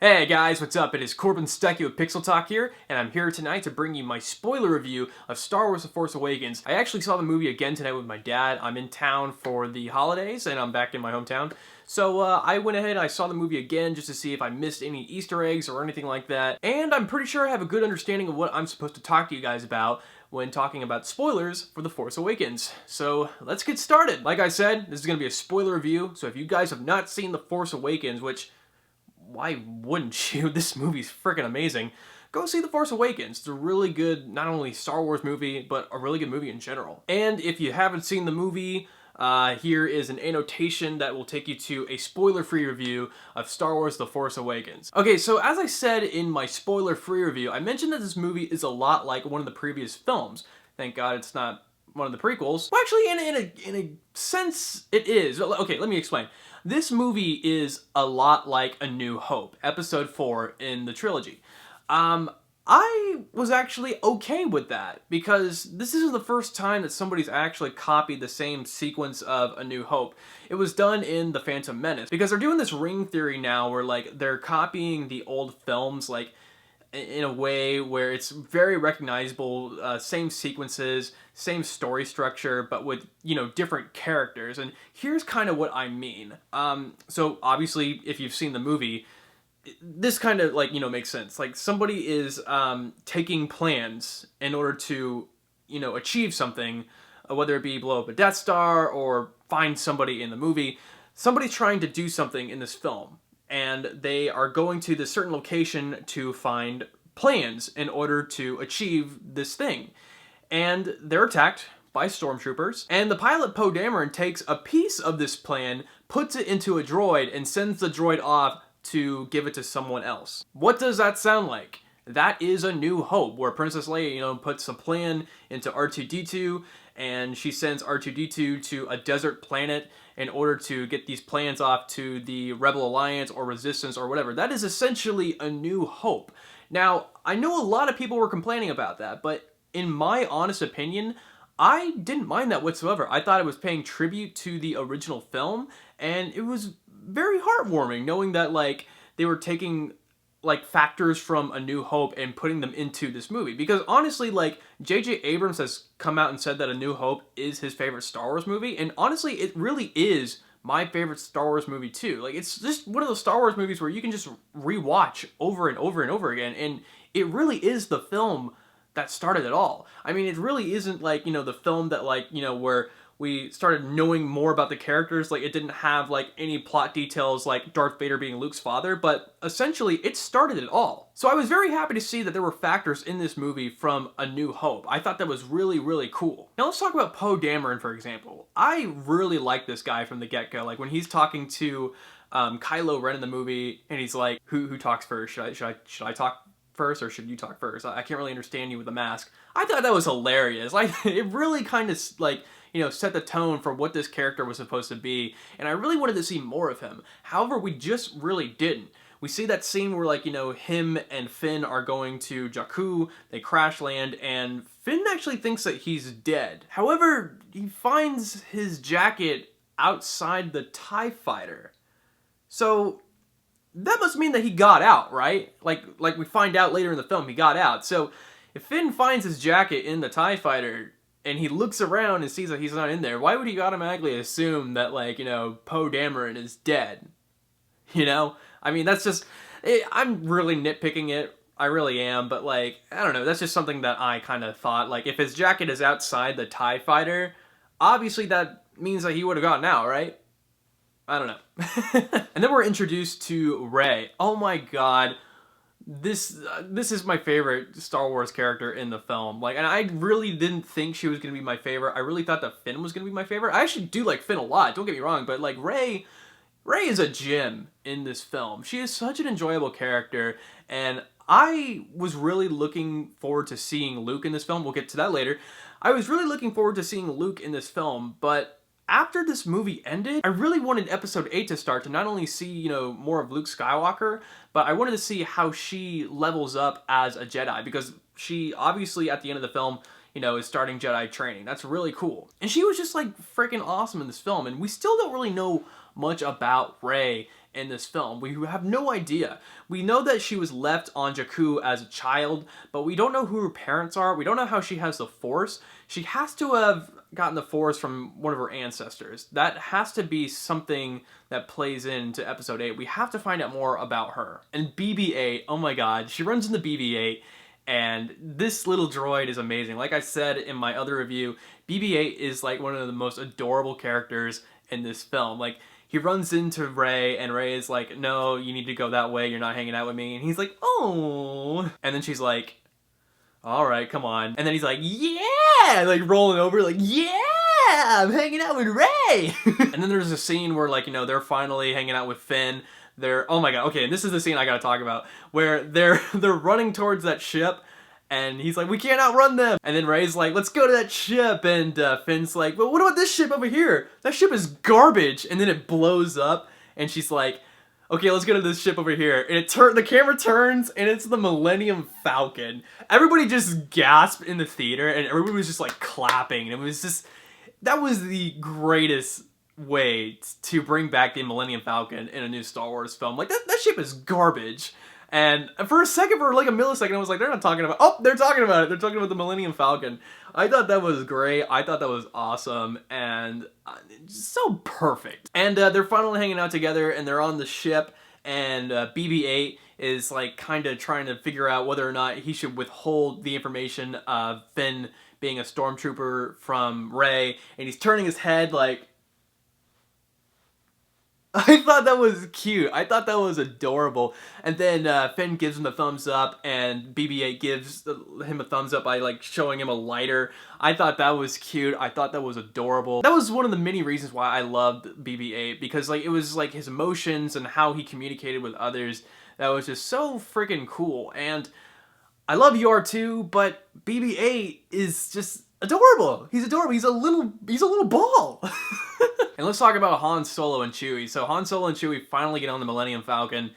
Hey guys, what's up? It is Corbin Stuckey with Pixel Talk here, and I'm here tonight to bring you my spoiler review of Star Wars The Force Awakens. I actually saw the movie again tonight with my dad. I'm in town for the holidays, and I'm back in my hometown. So I went ahead and I saw the movie again just to see if I missed any Easter eggs or anything like that. And I'm pretty sure I have a good understanding of what I'm supposed to talk to you guys about when talking about spoilers for The Force Awakens. So let's get started. Like I said, this is going to be a spoiler review, so if you guys have not seen The Force Awakens, which why wouldn't you? This movie's freaking amazing. Go see The Force Awakens. It's a really good, not only Star Wars movie, but a really good movie in general. And if you haven't seen the movie, here is an annotation that will take you to a spoiler-free review of Star Wars The Force Awakens. Okay, so as I said in my spoiler-free review, I mentioned that this movie is a lot like one of the previous films. Thank God it's not one of the prequels. Well, actually, in a sense, it is. Okay, let me explain. This movie is a lot like A New Hope, Episode 4 in the trilogy. I was actually okay with that, because this isn't the first time that somebody's actually copied the same sequence of A New Hope. It was done in The Phantom Menace, because they're doing this ring theory now where, like, they're copying the old films, like, in a way where it's very recognizable, same sequences, same story structure, but with, you know, different characters. And here's kind of what I mean. So obviously, if you've seen the movie, this kind of, like, you know, makes sense. Like, somebody is taking plans in order to, you know, achieve something, whether it be blow up a Death Star or find somebody in the movie. Somebody's trying to do something in this film, and they are going to this certain location to find plans in order to achieve this thing. And they're attacked by stormtroopers, and the pilot Poe Dameron takes a piece of this plan, puts it into a droid, and sends the droid off to give it to someone else. What does that sound like? That is A New Hope, where Princess Leia, you know, puts a plan into R2-D2, and she sends R2-D2 to a desert planet in order to get these plans off to the Rebel Alliance or Resistance or whatever. That is essentially A New Hope. Now, I know a lot of people were complaining about that, but in my honest opinion, I didn't mind that whatsoever. I thought it was paying tribute to the original film, and it was very heartwarming knowing that, like, they were taking, like, factors from A New Hope and putting them into this movie. Because honestly, like, J.J. Abrams has come out and said that A New Hope is his favorite Star Wars movie, and honestly, it really is my favorite Star Wars movie too. Like, it's just one of those Star Wars movies where you can just rewatch over and over and over again, and it really is the film that started it all. I mean, it really isn't, like, you know, the film that, like, you know, where we started knowing more about the characters. Like, it didn't have, like, any plot details like Darth Vader being Luke's father, but essentially it started it all. So I was very happy to see that there were factors in this movie from A New Hope. I thought that was really, really cool. Now let's talk about Poe Dameron, for example. I really like this guy from the get-go. Like, when he's talking to Kylo Ren in the movie, and he's like, who talks first? Should I talk first, or should you talk first? I can't really understand you with the mask. I thought that was hilarious. Like, it really kind of, like, you know, set the tone for what this character was supposed to be, and I really wanted to see more of him. However, we just really didn't. We see that scene where, like, you know, him and Finn are going to Jakku, they crash land, and Finn actually thinks that he's dead. However, he finds his jacket outside the TIE fighter. So that must mean that he got out, right? Like we find out later in the film, he got out. So if Finn finds his jacket in the TIE fighter, and he looks around and sees that he's not in there, why would he automatically assume that, like, you know, Poe Dameron is dead? You know? I mean, that's just, I'm really nitpicking it. I really am, but, like, I don't know, that's just something that I kind of thought. Like, if his jacket is outside the TIE fighter, obviously that means that he would have gotten out, right? I don't know. And then we're introduced to Rey. Oh my god. This is my favorite Star Wars character in the film. Like, and I really didn't think she was going to be my favorite. I really thought that Finn was going to be my favorite. I actually do like Finn a lot, don't get me wrong, but, like, Rey is a gem in this film. She is such an enjoyable character, and I was really looking forward to seeing Luke in this film. We'll get to that later. I was really looking forward to seeing Luke in this film, but after this movie ended, I really wanted Episode 8 to start, to not only see, you know, more of Luke Skywalker, but I wanted to see how she levels up as a Jedi, because she obviously, at the end of the film, you know, is starting Jedi training. That's really cool. And she was just, like, freaking awesome in this film, and we still don't really know much about Rey in this film. We have no idea. We know that she was left on Jakku as a child, but we don't know who her parents are. We don't know how she has the Force. She has to have gotten the Force from one of her ancestors. That has to be something that plays into episode 8. We have to find out more about her. And BB-8, oh my god, she runs into BB-8, and this little droid is amazing. Like I said in my other review, BB-8 is like one of the most adorable characters in this film. Like, he runs into Rey, and Rey is like, no, you need to go that way, you're not hanging out with me. And he's like, oh. And then she's like, all right, come on. And then he's like, yeah, like rolling over, like, yeah, I'm hanging out with Rey. And then there's a scene where, like, you know, they're finally hanging out with Finn. They're, oh my god, okay, and this is the scene I gotta talk about, where they're running towards that ship, and he's like, we can't outrun them. And then Rey's like, let's go to that ship. And Finn's like, well, what about this ship over here? That ship is garbage. And then it blows up, and she's like, okay, let's go to this ship over here. And the camera turns, and it's the Millennium Falcon. Everybody just gasped in the theater, and everybody was just like clapping. And it was just, that was the greatest way to bring back the Millennium Falcon in a new Star Wars film. Like, that ship is garbage. And for a second, for like a millisecond, I was like, they're not talking about, oh, they're talking about it. They're talking about the Millennium Falcon. I thought that was great. I thought that was awesome. And so perfect. And they're finally hanging out together, and they're on the ship. And BB-8 is like kind of trying to figure out whether or not he should withhold the information of Finn being a stormtrooper from Rey. And he's turning his head like, I thought that was cute. I thought that was adorable. And then Finn gives him a thumbs up, and BB-8 gives him a thumbs up by like showing him a lighter. I thought that was cute. I thought that was adorable. That was one of the many reasons why I loved BB-8, because like it was like his emotions and how he communicated with others that was just so freaking cool. And I love UR2, but BB-8 is just adorable. He's adorable. He's a little ball. And let's talk about Han Solo and Chewie. So Han Solo and Chewie finally get on the Millennium Falcon,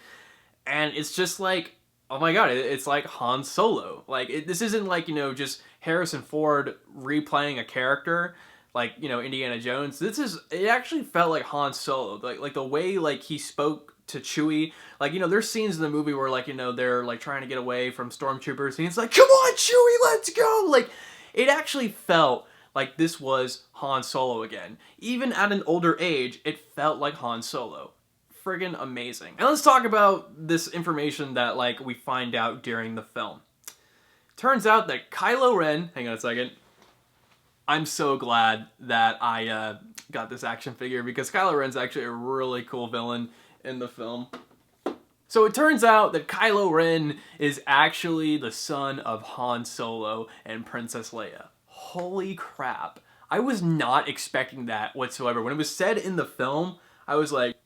and it's just like, oh my god, it's like Han Solo. Like, this isn't like, you know, just Harrison Ford replaying a character like, you know, Indiana Jones. It actually felt like Han Solo. Like the way like he spoke to Chewie. Like, you know, there's scenes in the movie where like, you know, they're like trying to get away from stormtroopers, and he's like, come on Chewie, let's go. Like, it actually felt like this was Han Solo again. Even at an older age, it felt like Han Solo. Friggin' amazing. And let's talk about this information that like we find out during the film. Turns out that Kylo Ren, hang on a second. I'm so glad that I got this action figure, because Kylo Ren's actually a really cool villain in the film. So it turns out that Kylo Ren is actually the son of Han Solo and Princess Leia. Holy crap. I was not expecting that whatsoever. When it was said in the film, I was like,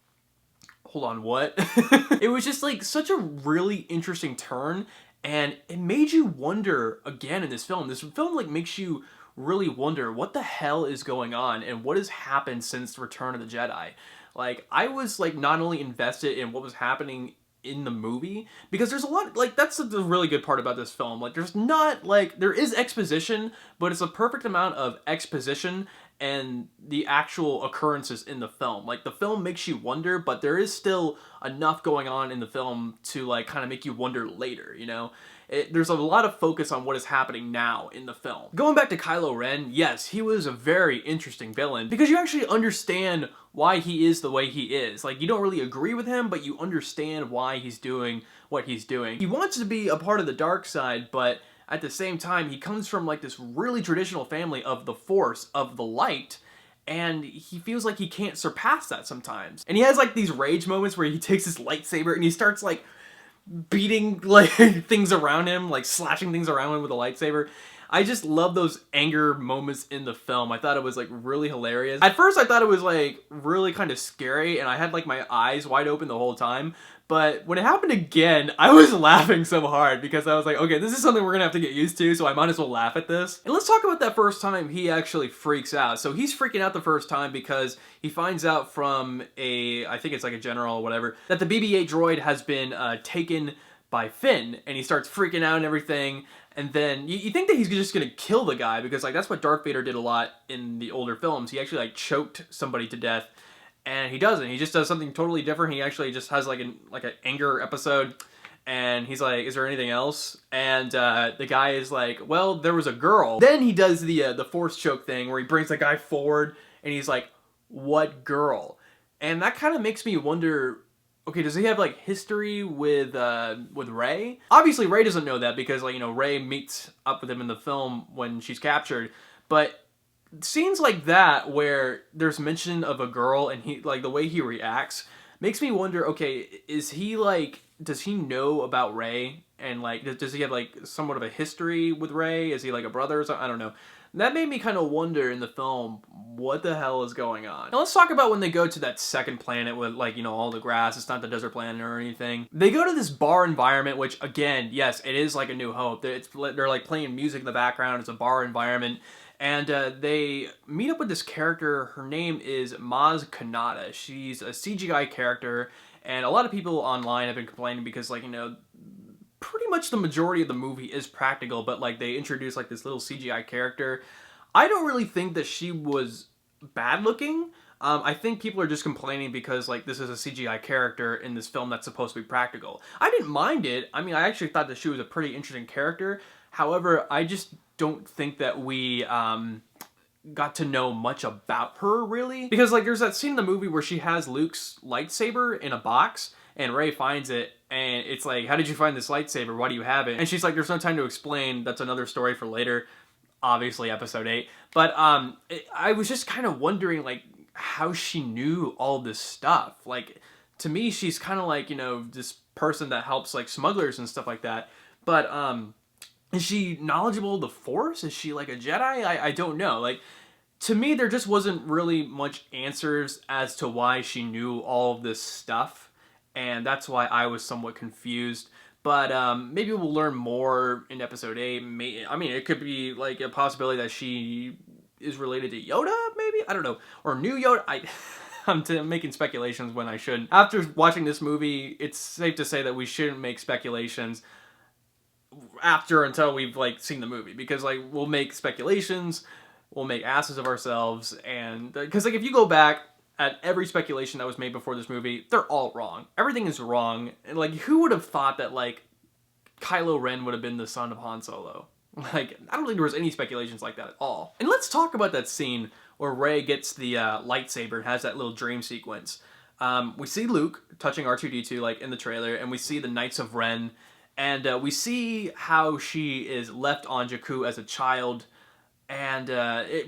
hold on, what? It was just like such a really interesting turn, and it made you wonder again in this film. This film like makes you really wonder what the hell is going on and what has happened since Return of the Jedi. Like, I was like not only invested in what was happening in the movie, because there's a lot, like, that's the really good part about this film. Like, there's not, like, there is exposition, but it's a perfect amount of exposition and the actual occurrences in the film. Like, the film makes you wonder, but there is still enough going on in the film to, like, kind of make you wonder later, you know? There's a lot of focus on what is happening now in the film. Going back to Kylo Ren, yes, he was a very interesting villain, because you actually understand why he is the way he is. Like, you don't really agree with him, but you understand why he's doing what he's doing. He wants to be a part of the dark side, but at the same time, he comes from like this really traditional family of the Force, of the light, and he feels like he can't surpass that sometimes. And he has like these rage moments where he takes his lightsaber and he starts like beating like things around him, like slashing things around him with a lightsaber. I just love those anger moments in the film. I thought it was like really hilarious. At first I thought it was like really kind of scary, and I had like my eyes wide open the whole time. But when it happened again, I was laughing so hard, because I was like, okay, this is something we're gonna have to get used to, so I might as well laugh at this. And let's talk about that first time he actually freaks out. So he's freaking out the first time because he finds out from I think it's like a general or whatever, that the BB-8 droid has been taken by Finn, and he starts freaking out and everything. And then you think that he's just gonna kill the guy, because like that's what Darth Vader did a lot in the older films. He actually like choked somebody to death. and he doesn't. He just does something totally different. He actually just has like an anger episode, and he's like, "Is there anything else?" And the guy is like, "Well, there was a girl." Then he does the force choke thing where he brings the guy forward, and he's like, "What girl?" And that kind of makes me wonder. Okay, does he have like history with Rey? Obviously, Rey doesn't know that because like Rey meets up with him in the film when she's captured, but scenes like that where there's mention of a girl and he like the way he reacts makes me wonder, okay, is he like, does he know about Rey, and like does he have like somewhat of a history with Rey? Is he like a brother or something? I don't know. That made me kind of wonder in the film what the hell is going on. Now let's talk about when they go to that second planet with like all the grass. It's not the desert planet or anything. They go to this bar environment, which again, yes, it is like A New Hope. They're like playing music in the background. It's a bar environment. And they meet up with this character. Her name is Maz Kanata. She's a CGI character, and a lot of people online have been complaining because, like, pretty much the majority of the movie is practical, but, like, they introduce, like, this little CGI character. I don't really think that she was bad looking. I think people are just complaining because, like, this is a CGI character in this film that's supposed to be practical. I didn't mind it. I mean, I actually thought that she was a pretty interesting character. However, I just don't think that we got to know much about her, really. Because, like, there's that scene in the movie where she has Luke's lightsaber in a box, and Rey finds it, and it's like, how did you find this lightsaber? Why do you have it? And she's like, there's no time to explain. That's another story for later. Obviously, episode 8. But I was just kind of wondering, like, how she knew all this stuff. Like, to me, she's kind of like, this person that helps, like, smugglers and stuff like that. But, is she knowledgeable of the Force? Is she like a Jedi? I don't know. Like, to me, there just wasn't really much answers as to why she knew all of this stuff. And that's why I was somewhat confused. But maybe we'll learn more in episode 8. I mean, it could be like a possibility that she is related to Yoda, maybe? I don't know. Or new Yoda. I'm making speculations when I shouldn't. After watching this movie, it's safe to say that we shouldn't make speculations until we've like seen the movie, because like we'll make speculations, we'll make asses of ourselves, and because like if you go back at every speculation that was made before this movie, they're all wrong. Everything is wrong. And like, who would have thought that like Kylo Ren would have been the son of Han Solo? Like, I don't think there was any speculations like that at all. And let's talk about that scene where Rey gets the lightsaber and has that little dream sequence. We see Luke touching R2-D2 like in the trailer, and we see the Knights of Ren. And we see how she is left on Jakku as a child, and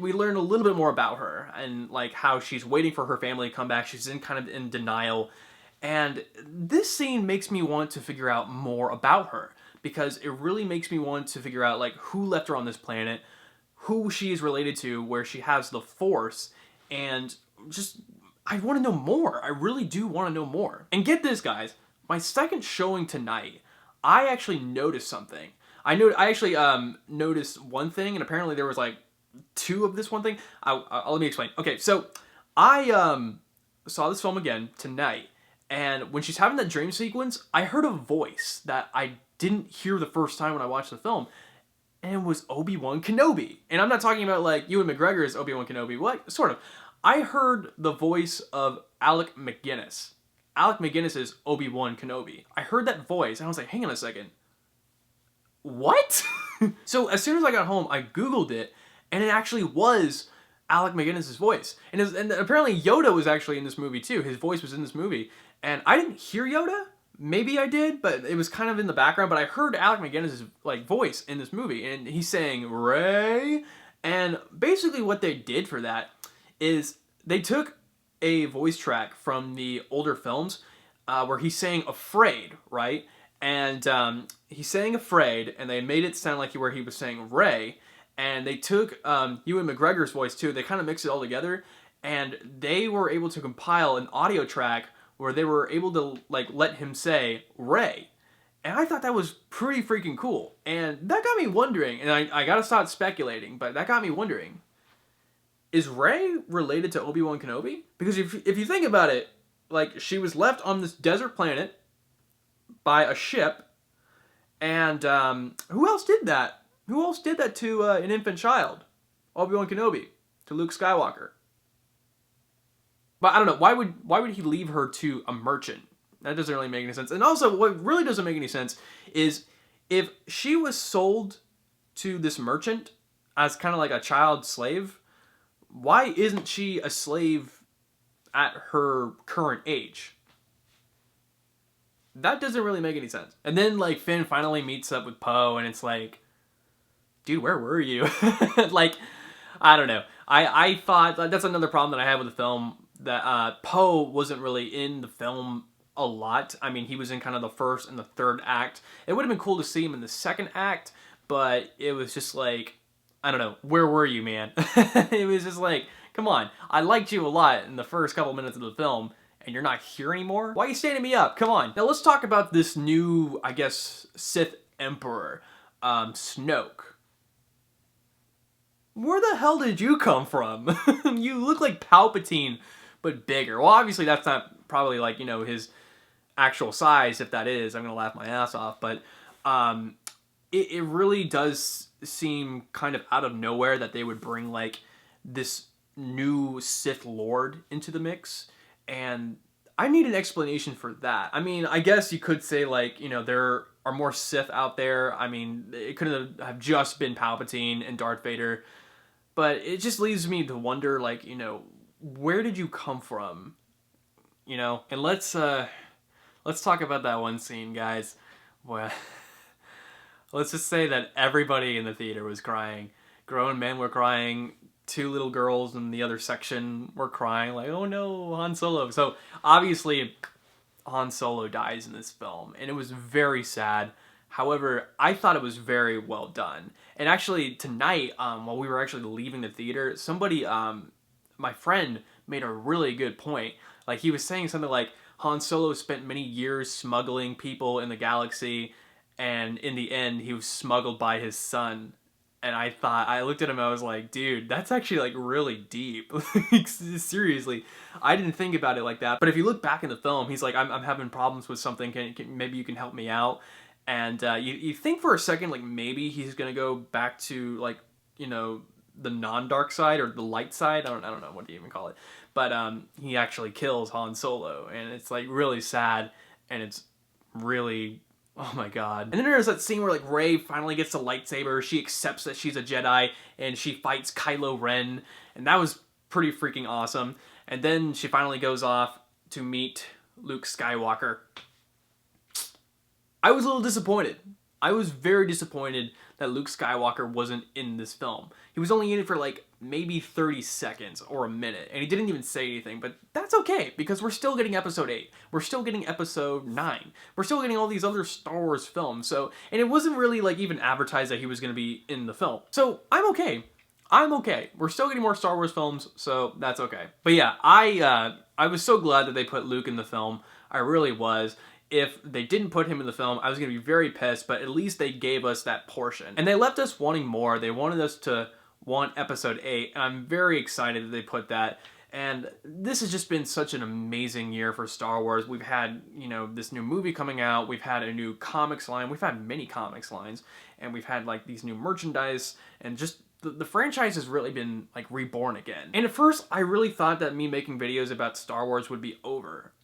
we learn a little bit more about her, and like how she's waiting for her family to come back. She's kind of in denial, and this scene makes me want to figure out more about her, because it really makes me want to figure out like who left her on this planet, who she is related to, where she has the Force, and just I want to know more. I really do want to know more. And get this, guys, my second showing tonight, I actually noticed something. I actually noticed one thing, and apparently there was like 2 of this one thing. Let me explain. Okay, so I saw this film again tonight, and when she's having that dream sequence, I heard a voice that I didn't hear the first time when I watched the film, and it was Obi-Wan Kenobi. And I'm not talking about like Ewan McGregor's Obi-Wan Kenobi. What? Sort of. I heard the voice of Alec McGuinness. Alec McGuinness is Obi-Wan Kenobi. I heard that voice, and I was like, hang on a second. What? So as soon as I got home, I Googled it, and it actually was Alec McGuinness' voice. And apparently Yoda was actually in this movie too. His voice was in this movie. And I didn't hear Yoda. Maybe I did, but it was kind of in the background. But I heard Alec McGuinness' like voice in this movie, and he's saying Rey. And basically what they did for that is they took a voice track from the older films where he's saying afraid, right? And he's saying afraid, and they made it sound like where he was saying Rey. And they took Ewan McGregor's voice too. They kind of mixed it all together, and they were able to compile an audio track where they were able to like let him say Rey. And I thought that was pretty freaking cool. And that got me wondering, and I gotta stop speculating, but that got me wondering, is Rey related to Obi-Wan Kenobi? Because if you think about it, like, she was left on this desert planet by a ship, and who else did that? Who else did that to an infant child? Obi-Wan Kenobi, to Luke Skywalker. But I don't know, why would he leave her to a merchant? That doesn't really make any sense. And also, what really doesn't make any sense is if she was sold to this merchant as kind of like a child slave, why isn't she a slave at her current age? That doesn't really make any sense. And then like Finn finally meets up with Poe, and it's like, dude, where were you? Like, I don't know. I thought that's another problem that I had with the film, that Poe wasn't really in the film a lot. I mean, he was in kind of the first and the third act. It would have been cool to see him in the second act, but it was just like, I don't know, where were you, man? It was just like, come on, I liked you a lot in the first couple minutes of the film, and you're not here anymore? Why are you standing me up? Come on. Now let's talk about this new, I guess, Sith Emperor, Snoke. Where the hell did you come from? You look like Palpatine, but bigger. Well, obviously that's not probably like, you know, his actual size. If that is, I'm gonna laugh my ass off. But it really does seem kind of out of nowhere that they would bring like this new Sith Lord into the mix, and I need an explanation for that. I mean, I guess you could say like, you know, there are more Sith out there. I mean, it could have just been Palpatine and Darth Vader. But it just leaves me to wonder, like, you know, where did you come from? You know, and let's talk about that one scene, guys. Well, let's just say that everybody in the theater was crying. Grown men were crying. 2 little girls in the other section were crying, like, oh no, Han Solo. So obviously, Han Solo dies in this film, and it was very sad. However, I thought it was very well done. And actually, tonight, while we were actually leaving the theater, somebody, my friend, made a really good point. Like, he was saying something like, Han Solo spent many years smuggling people in the galaxy, and in the end, he was smuggled by his son. And I looked at him, I was like, dude, that's actually, like, really deep. Seriously, I didn't think about it like that. But if you look back in the film, he's like, I'm having problems with something, maybe you can help me out? And you think for a second, like, maybe he's going to go back to, like, you know, the non-dark side or the light side. I don't know what do you even call it. But he actually kills Han Solo. And it's, like, really sad. And it's really, oh my god. And then there's that scene where, like, Rey finally gets the lightsaber. She accepts that she's a Jedi. And she fights Kylo Ren. And that was pretty freaking awesome. And then she finally goes off to meet Luke Skywalker. I was a little disappointed. I was very disappointed that Luke Skywalker wasn't in this film. He was only in it for like maybe 30 seconds or a minute, and he didn't even say anything, but that's okay, because we're still getting episode 8. We're still getting episode 9. We're still getting all these other Star Wars films, so, and it wasn't really like even advertised that he was going to be in the film. So, I'm okay. I'm okay. We're still getting more Star Wars films, so that's okay. But yeah, I was so glad that they put Luke in the film. I really was. If they didn't put him in the film, I was going to be very pissed, but at least they gave us that portion. And they left us wanting more. They wanted us to want episode 8, and I'm very excited that they put that. And this has just been such an amazing year for Star Wars. We've had, you know, this new movie coming out. We've had a new comics line. We've had many comics lines. And we've had, like, these new merchandise. And just the franchise has really been, like, reborn again. And at first, I really thought that me making videos about Star Wars would be over.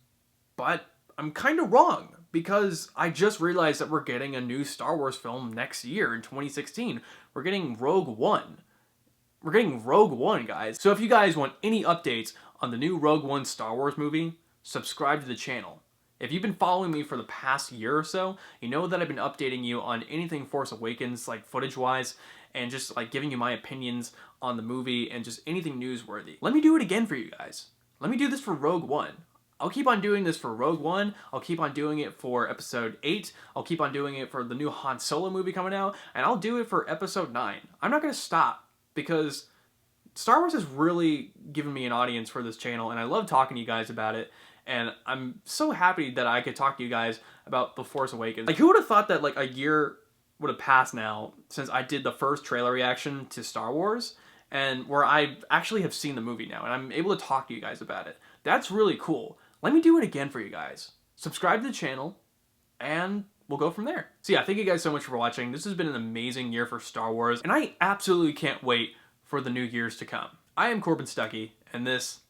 But I'm kind of wrong, because I just realized that we're getting a new Star Wars film next year in 2016. We're getting Rogue One. We're getting Rogue One, guys. So if you guys want any updates on the new Rogue One Star Wars movie, subscribe to the channel. If you've been following me for the past year or so, you know that I've been updating you on anything Force Awakens, like footage-wise, and just like giving you my opinions on the movie and just anything newsworthy. Let me do it again for you guys. Let me do this for Rogue One. I'll keep on doing this for Rogue One. I'll keep on doing it for Episode 8. I'll keep on doing it for the new Han Solo movie coming out. And I'll do it for Episode 9. I'm not going to stop, because Star Wars has really given me an audience for this channel, and I love talking to you guys about it. And I'm so happy that I could talk to you guys about The Force Awakens. Like, who would have thought that, like, a year would have passed now since I did the first trailer reaction to Star Wars, and where I actually have seen the movie now, and I'm able to talk to you guys about it. That's really cool. Let me do it again for you guys. Subscribe to the channel, and we'll go from there. So yeah, thank you guys so much for watching. This has been an amazing year for Star Wars, and I absolutely can't wait for the new years to come. I am Corbin Stuckey, and this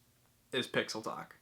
is Pixel Talk.